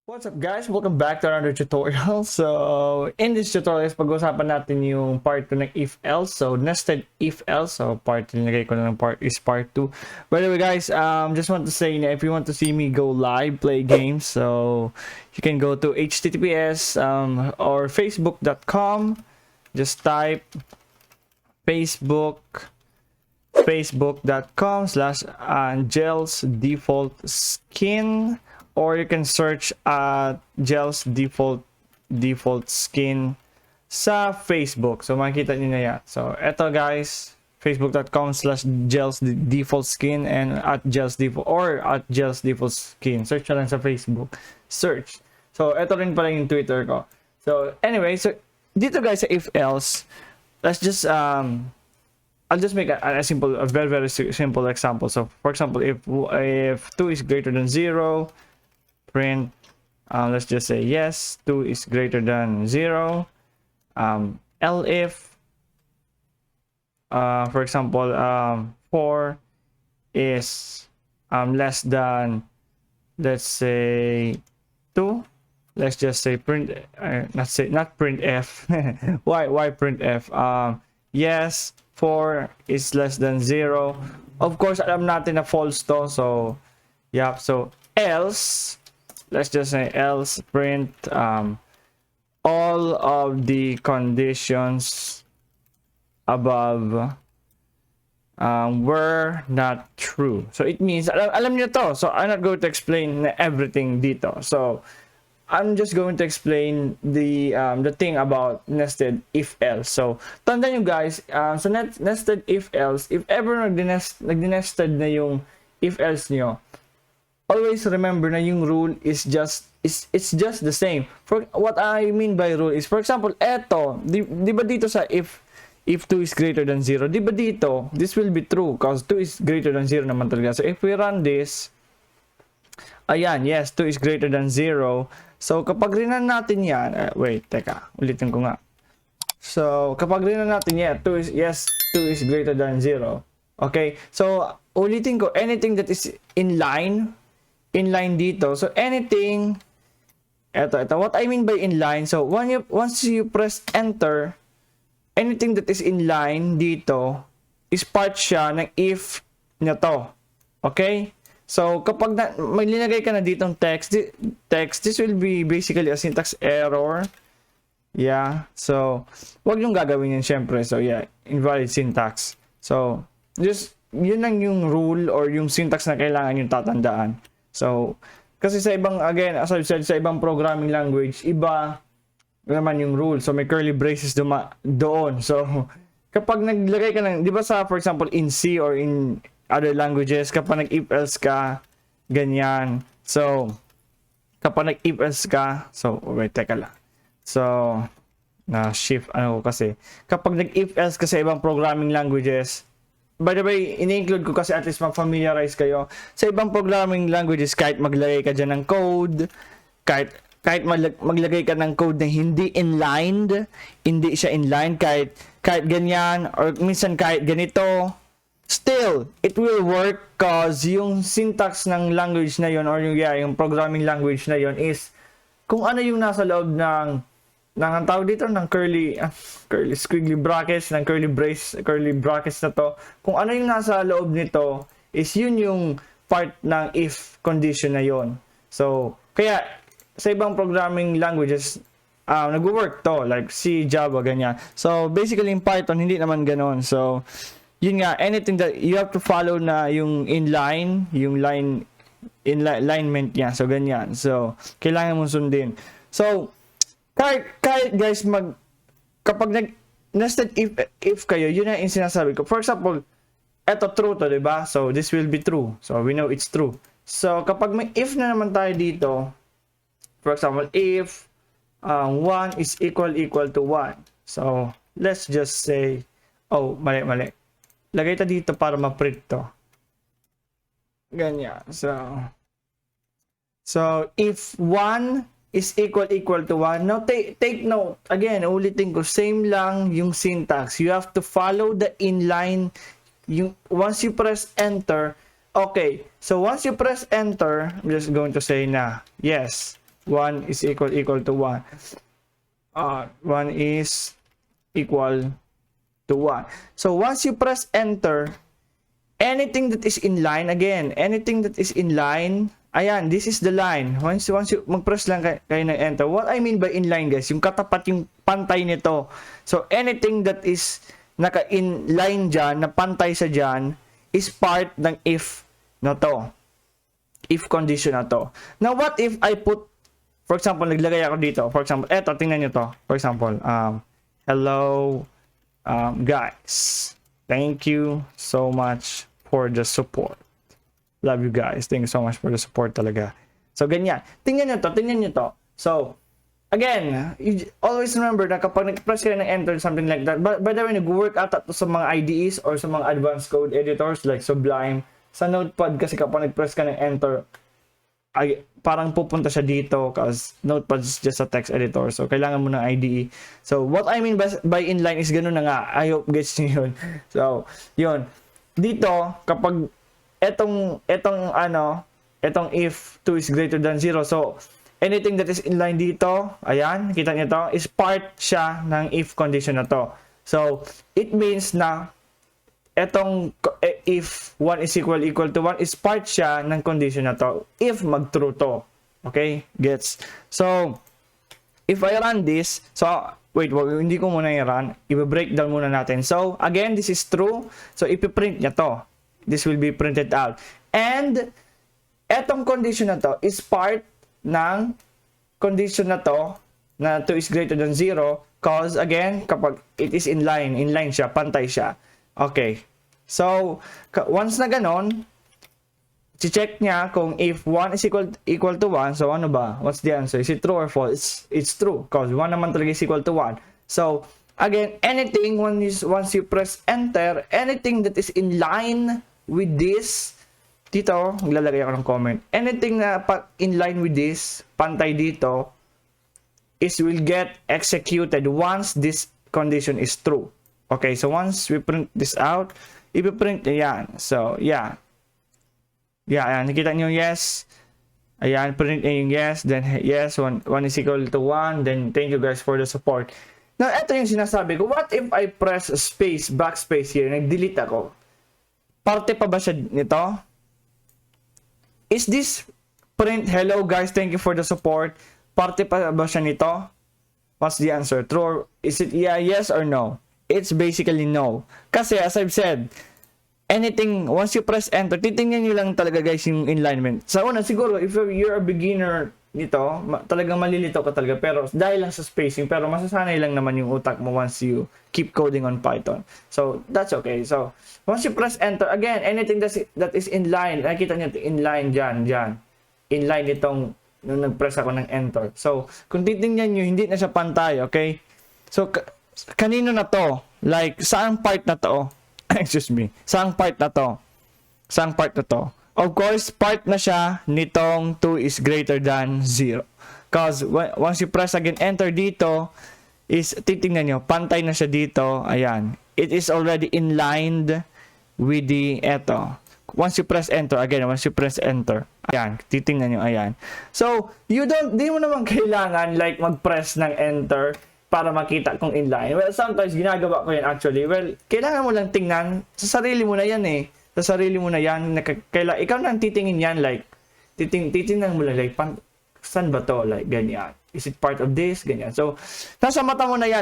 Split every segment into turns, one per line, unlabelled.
What's up guys? Welcome back to another tutorial. So, in this tutorial, pag-usapan natin yung part 2 ng if-else. So, nested if-else. So, part 2, nilagay ko na ng part is part 2. By the way guys, just want to say na if you want to see me go live, play games, so you can go to https or facebook.com. Just type facebook.com/Angel's default skin. Or you can search Gel's default skin sa Facebook. So makikita niyo na yan. So eto guys, facebook.com/Gel's default skin and @Gel's default or @Gel's default skin. Search na lang sa Facebook. Search. So eto rin pala yung Twitter ko. So anyway, so dito guys sa if else, let's just I'll just make a very simple example. So for example, if 2 is greater than 0, print, let's just say yes, 2 is greater than 0. If for example 4 is less than, let's say 2, let's just say print, not print f. why print f? Yes, 4 is less than 0. Of course alam natin na false to, so yeah. So else, let's just say else print all of the conditions above were not true. So it means alam niyo to. So I'm not going to explain everything dito. So I'm just going to explain the thing about nested if else. So tandaan niyo guys, so nested if else, if ever nagnested na yung if else niyo, always remember na yung rule is it's just the same. For what I mean by rule is, for example, eto, di ba dito sa if 2 is greater than 0, di ba dito, this will be true because 2 is greater than 0 naman talaga. So if we run this, ayan, yes, 2 is greater than 0. So kapag rinan natin yan, wait, teka, ulitin ko nga. So kapag rinan natin yan, 2 is greater than 0. Okay, so ulitin ko, anything that is inline dito. So anything, ito, what I mean by inline, so once you press enter, anything that is inline dito is part siya ng if na to. Okay? So kapag may linagay ka na ditong text, this will be basically a syntax error. Yeah. So wag yung gagawin yun syempre. So yeah, invalid syntax. So just yun lang yung rule or yung syntax na kailangan yung tatandaan. So, kasi sa ibang, again, as I've said, sa ibang programming language, iba naman yung rule. So, may curly braces doon. So, kapag naglagay ka ng, di ba sa, for example, in C or in other languages, kapag nag-if else ka, ganyan. So, kapag nag-if else ka, so, wait, teka lang. So, na-shift, kasi. Kapag nag-if else ka sa ibang programming languages, by the way, ini-include ko kasi at least mag-familiarize kayo. Sa ibang programming languages, kahit maglagay ka dyan ng code, kahit maglagay ka ng code na hindi inlined, hindi siya inline, kahit ganyan, or minsan kahit ganito, still, it will work cause yung syntax ng language na yon or yung programming language na yon is kung ano yung nasa loob ng ang tawag dito ng curly squiggly brackets, ng curly brackets na to, kung ano yung nasa loob nito is yun yung part ng if condition na yon. So kaya sa ibang programming languages nagwo-work to, like C, Java, ganyan. So basically in Python hindi naman ganoon. So yun nga, anything that you have to follow na yung inline, yung alignment niya, so ganyan. So kailangan mong sundin. So kahit guys kapag nested if kayo, yun ang sinasabi ko. For example, eto true to, diba? So this will be true. So we know it's true. So kapag may if na naman tayo dito, for example, if 1 is equal to 1. So let's just say, oh, mali. Lagay ta dito para ma-print to. Ganyan. So if 1 is equal to 1. Now, take note. Again, ulitin ko, same lang yung syntax. You have to follow the inline. Once you press enter, okay. So, once you press enter, I'm just going to say na, yes, 1 is equal to 1. 1 is equal to 1. So once you press enter, anything that is in line, again, anything that is in line, ayan, this is the line. Once you mag-press lang kayo ng enter. What I mean by inline, guys, yung katapat, yung pantay nito. So anything that is naka-inline dyan, na pantay sa dyan, is part ng if na to. If condition na to. Now, what if I put, for example, naglagay ako dito. For example, eto, tingnan nyo to. For example, hello, guys. Thank you so much for the support. Love you guys. Thank you so much for the support talaga. So, ganyan. Tingnan nyo to. So, again, you always remember na kapag nag-press kayo ng enter, something like that. By the way, nag-work ata to sa mga IDEs or sa mga advanced code editors like Sublime. Sa Notepad kasi kapag nag-press ka ng enter, ay, parang pupunta siya dito kasi Notepad is just a text editor. So, kailangan mo ng IDE. So, what I mean by inline is ganun na nga. I hope gets nyo yun. So, yun. Dito, kapag etong if 2 is greater than 0, so, anything that is inline dito, ayan, kita nyo to, is part siya ng if condition na to. So, it means na etong if 1 is equal to 1 is part siya ng condition na to if mag-true to. Okay? Gets? So, if I run this, so, wait, hindi ko muna i-run. I-breakdown muna natin. So, again, this is true. So, ipiprint niya to. This will be printed out. And, etong condition na to is part ng condition na to na 2 is greater than 0 cause again kapag it is inline siya, pantay siya. Okay. So, once na ganon, check niya kung if 1 is equal to 1, so ano ba? What's the answer? Is it true or false? It's true cause 1 naman talaga is equal to 1. So, again, anything once you press enter, anything that is in line with this, dito, maglalagay ako ng comment. Anything na in line with this, pantay dito, will get executed once this condition is true. Okay, so once we print this out, ipiprint yan. So, yeah. Yeah, ayan. Nakita nyo yes. Ayan, print yung yes. Then, yes, 1 is equal to 1. Then, thank you guys for the support. Now, ito yung sinasabi ko. What if I press space, backspace here, nag-delete ako? Parte pa ba siya nito? Is this print, hello guys, thank you for the support, parte pa ba siya nito? What's the answer? True or is it yeah, yes or no? It's basically no. Kasi as I've said, anything, once you press enter, titingnan nyo lang talaga guys yung alignment. Sa una, siguro, if you're a beginner nito, talagang malilito ka talaga. Pero dahil lang sa spacing, pero masasanay lang naman yung utak mo once you keep coding on Python. So, that's okay. So, once you press enter, again, anything that is in line, nakikita nyo in line dyan. In line itong, nung nag-press ako ng enter. So, kung titingnan nyo, hindi na siya pantay, okay? So, kanino na to? Like, saang part na to? Excuse me. Saang part na to? Saang part na to? Of course, part na siya nitong 2 is greater than 0. Because once you press again enter dito, is titingnan nyo, pantay na siya dito. Ayan. It is already in line with the eto. Once you press enter, again, once you press enter, ayan, titingnan nyo, ayan. So, di mo naman kailangan like mag-press ng enter para makita kung inline. Well, sometimes ginagawa ko yan actually. Well, kailangan mo lang tingnan, sa sarili mo na yan eh. Sa sarili mo na yan, ikaw nang titingin yan, like, titingnan mo lang, like, saan ba to? Like, ganyan. Is it part of this? Ganyan. So, nasa mata mo na yan.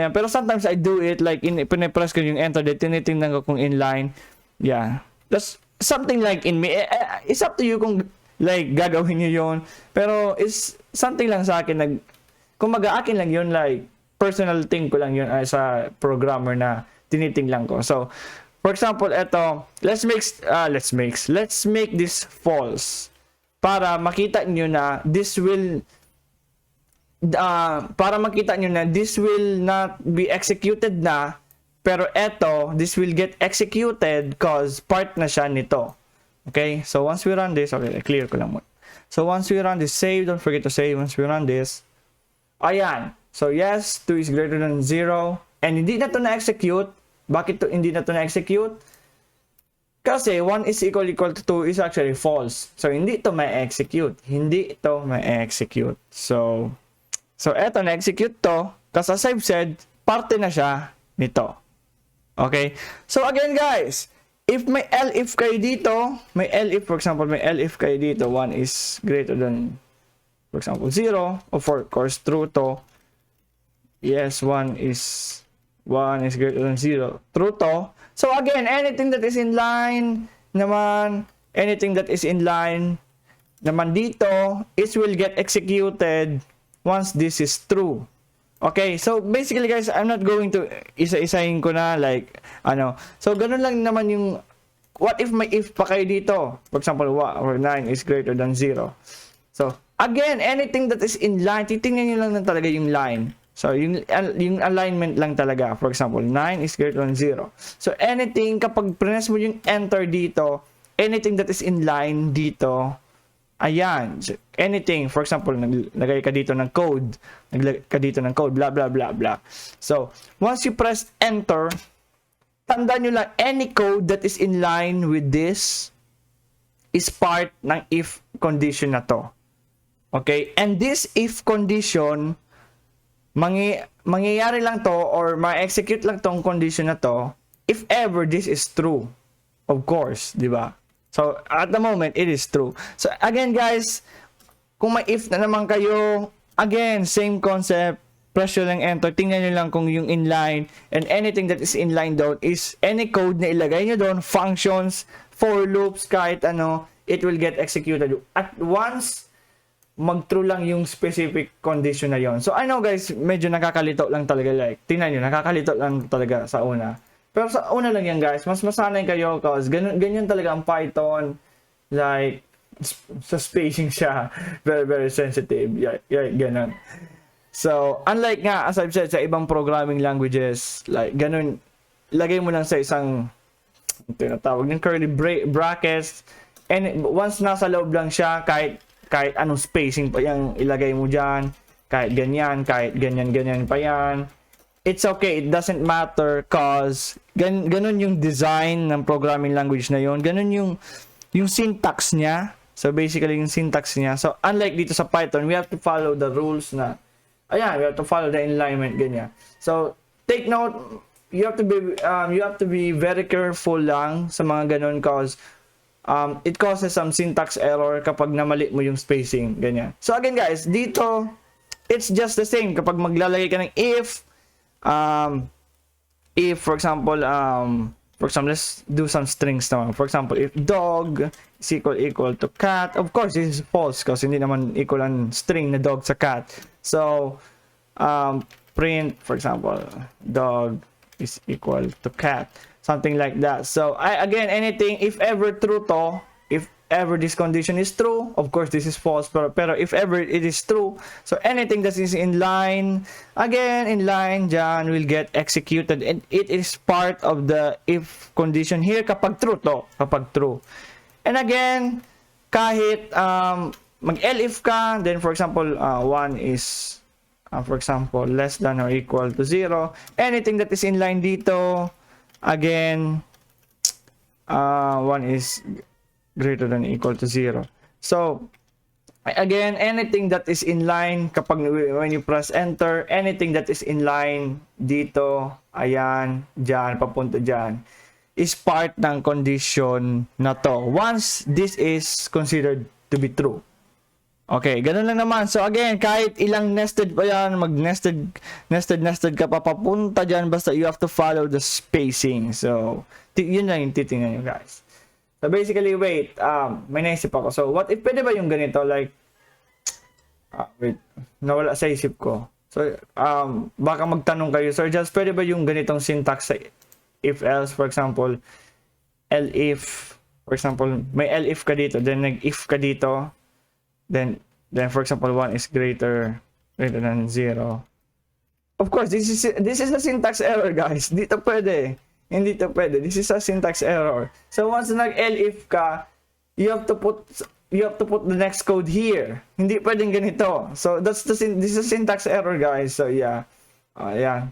Pero sometimes I do it, like, pinipress ko yung enter, tinitingnan ko kung inline. Yeah. That's something like in me. It's up to you kung, like, gagawin nyo yun. Pero, it's something lang sa akin, kung mag-aakin lang yun, like, personal thing ko lang yun as a programmer na tinitingnan ko. So, for example, eto, let's make this false para makita nyo na this will not be executed na, pero eto, this will get executed cause part na siya nito. Okay? So, once we run this, okay, clear ko lang mo. So, once we run this, save, don't forget to save once we run this. Ayan. So, yes, 2 is greater than 0. And hindi na to na-execute. Bakit hindi na to na-execute? Kasi 1 is equal to 2 is actually false. So, hindi ito ma-execute. Hindi ito ma-execute. So eto, na-execute to. Kasi as I've said, parte na siya nito. Okay? So, again guys, if may elif kayo dito, may elif, for example, may elif kayo dito, 1 is greater than, for example, 0, of course, true to. Yes, 1 is greater than 0. True to. So, again, anything that is in line naman, anything that is in line naman dito, it will get executed once this is true. Okay, so basically guys, I'm not going to isa-isahin ko na like, ano. So, ganun lang naman yung, what if may if pa kayo dito? For example, 9 is greater than 0. So, again, anything that is in line, titingnan nyo lang talaga yung line. So, yung alignment lang talaga. For example, 9 is greater than 0. So, anything, kapag press mo yung enter dito, anything that is in line dito, ayan. So, anything, for example, naglagay ka dito ng code, blah, blah, blah, blah. So, once you press enter, tandaan nyo lang, any code that is in line with this is part ng if condition na to. Okay? And this if condition, mangyayari lang to or ma-execute lang tong condition na to if ever this is true. Of course, di ba? So, at the moment, it is true. So, again, guys, kung may if na naman kayo, again, same concept, press nyo lang enter, tingnan nyo lang kung yung inline, and anything that is inline down is any code na ilagay nyo doon, functions, for loops, kahit ano, it will get executed. At once, mag-true lang yung specific condition na yon. So, I know, guys, medyo nakakalito lang talaga, like, tingnan nyo, nakakalito lang talaga sa una. Pero sa una lang yan guys, mas masanay kayo kasi ganyan talaga ang Python, like sa spacing siya, very very sensitive, ganun. So, unlike nga, as I've said, sa ibang programming languages, like ganun, lagay mo lang sa isang tinatawag ng curly brackets, and once nasa loob lang siya, kahit anong spacing pa yung ilagay mo dyan, kahit ganyan pa yan, it's okay, it doesn't matter cause ganun yung design ng programming language na yon, ganun yung syntax niya. So basically yung syntax niya. So unlike dito sa Python, we have to follow the rules na ayan, we have to follow the alignment ganyan. So take note, you have to be very careful lang sa mga ganun cause it causes some syntax error kapag namali mo yung spacing ganyan. So again guys, dito it's just the same kapag maglalagay ka ng if for example, let's do some strings naman. For example, if dog is equal to cat, of course, this is false kasi hindi naman equal ang string na dog sa cat. So, print, for example, dog is equal to cat. Something like that. So, again, anything, if ever true to, if ever this condition is true, of course this is false, pero if ever it is true, so anything that is in line, again in line dyan will get executed, and it is part of the if condition here kapag true to, kapag true. And again, kahit mag-elif ka, then for example 1 is for example less than or equal to 0, anything that is in line dito, again 1 is greater than equal to 0. So, again, anything that is in line, kapag when you press enter, anything that is in line dito, ayan, dyan, papunta dyan, is part ng condition na to. Once this is considered to be true. Okay, ganun lang naman. So, again, kahit ilang nested pa yan, nested ka pa papunta dyan, basta you have to follow the spacing. So, yun lang yung titingnan nyo, guys. So basically, wait, may naisip ako. So what if pwede ba yung ganito, like, wait, nawala sa isip ko. So, baka magtanong kayo, sir, just pwede ba yung ganitong syntax sa if else, for example, elif, for example, may elif ka dito, then nag-if ka dito, then for example, 1 is greater than 0. Of course, this is a syntax error, guys. Dito pwede. Hindi to pwede. This is a syntax error. So once nag-elif ka, you have to put the next code here. Hindi pwedeng ganito. So this is a syntax error, guys. So yeah. Yeah.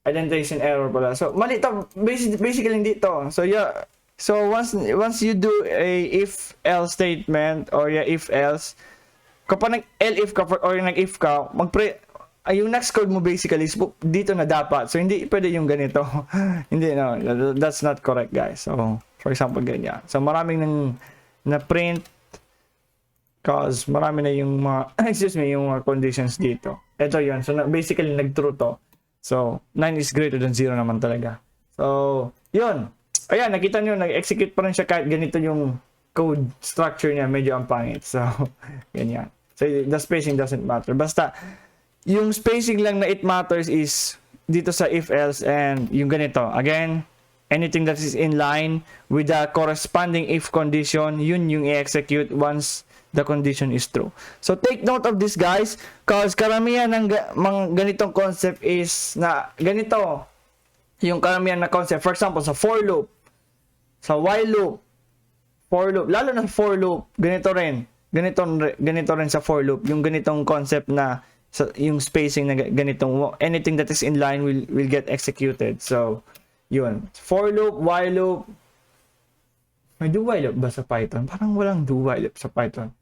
Indentation error pala. So mali to, basically dito. So yeah, So once you do a if else statement or if else, kapag nag-elif ka or nag-if ka, yung next code mo basically is dito na dapat. So hindi pwede yung ganito. Hindi, no, that's not correct, guys. So for example, ganyan. So maraming na print cause marami na yung mga yung mga conditions dito. Ito yun. So basically nag-true to. So 9 is greater than 0 naman talaga. So yun. Ayan, nakita nyo, nag-execute pa rin siya kahit ganito yung code structure niya, medyo ang pangit. So, ganyan. So, the spacing doesn't matter. Basta, yung spacing lang na it matters is dito sa if-else and yung ganito. Again, anything that is in line with the corresponding if condition, yun yung i-execute once the condition is true. So, take note of this, guys, because karamihan ng mga ganitong concept is na ganito. Yung karamihan na concept. For example, sa for loop, sa while loop, for loop, lalo na for loop, ganito rin sa for loop, yung ganitong concept na yung spacing na ganitong, anything that is in line will get executed. So, yun. For loop, while loop, may do while loop ba sa Python? Parang walang do while loop sa Python.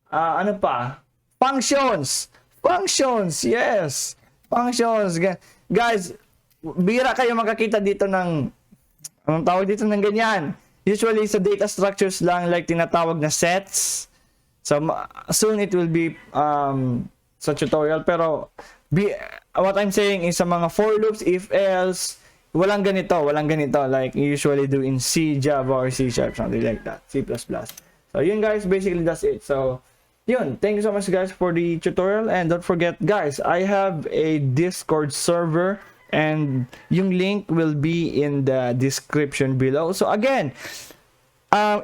Ano pa? Functions! Functions! Yes! Functions! Guys, bira kayo makakita dito ng anong tawag dito ng ganyan. Usually sa data structures lang like tinatawag na sets. So soon it will be sa tutorial, pero what I'm saying is sa mga for loops, if else, walang ganito like you usually do in C, Java or C#, something like that, C++. So yun, guys, basically that's it. So yun, thank you so much, guys, for the tutorial, and don't forget, guys, I have a Discord server and yung link will be in the description below. So again,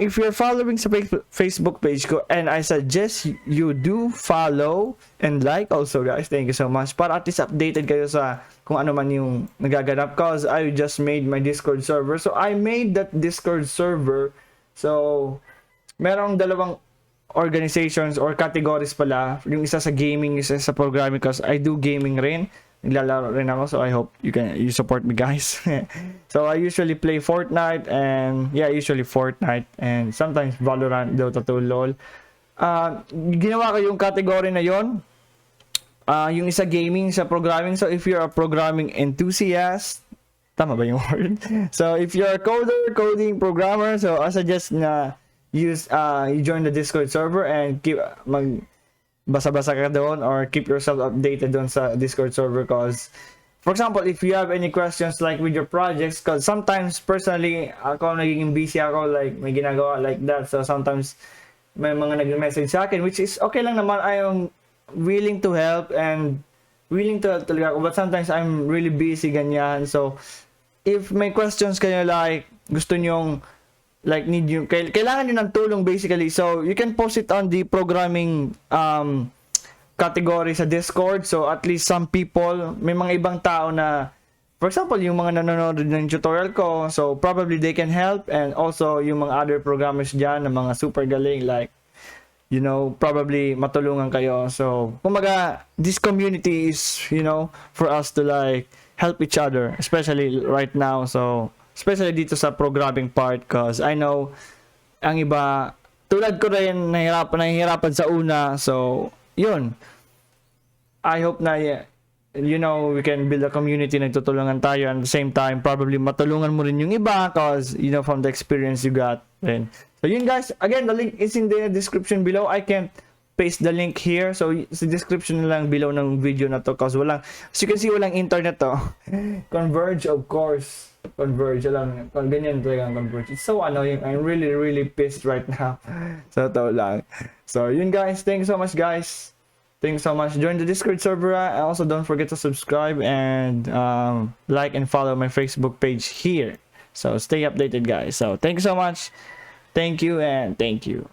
if you're following sa Facebook page ko, and I suggest you do follow and like also, guys, thank you so much, para at least updated kayo sa kung ano man yung nagaganap, cause I just made my Discord server. So I made that Discord server, so merong dalawang organizations or categories pala, yung isa sa gaming, isa sa programming, cause I do gaming rin, naglalaro rin ako, so I hope you support me, guys. So I usually play Fortnite, and usually Fortnite and sometimes Valorant, Dota 2, LOL. Ginawa ko yung category na yon, yung isa gaming, sa programming. So if you're a programming enthusiast, tama ba yung word? So if you're a coder, coding programmer, so I suggest na you join the Discord server and keep basa-basa ka doon or keep yourself updated doon sa Discord server, cause for example, if you have any questions like with your projects, cause sometimes personally ako nagiging busy ako, like may ginagawa like that, so sometimes may mga nag-message sa akin, which is okay lang naman. I am willing to help talaga ako, but sometimes I'm really busy, ganyan. So if may questions kayo, like gusto nyong like kailangan nyo ng tulong basically, so you can post it on the programming category sa Discord. So at least some people, may mga ibang tao na, for example, yung mga nanonood ng tutorial ko, so probably they can help, and also yung mga other programmers dyan na mga super galing, like probably matulungan kayo. So kumaga, this community is for us to like help each other, especially right now. So especially dito sa programming part, cause I know ang iba tulad ko rin nahihirapan sa una. So yun, I hope na we can build a community, nagtutulungan tayo, and at the same time probably matulungan mo rin yung iba, cause from the experience you got then. So yun, guys, again, the link is in the description below. I can't paste the link here, so sa description na lang below ng video na to, cause as you can see, walang internet to. Converge, of course. Converge lang. Ganyan talaga ang Converge. It's so annoying. I'm really pissed right now. So to lang. So yun, guys. Thanks so much, guys. Thanks so much. Join the Discord server. Also, don't forget to subscribe and like and follow my Facebook page here. So stay updated, guys. So thank you so much. Thank you and thank you.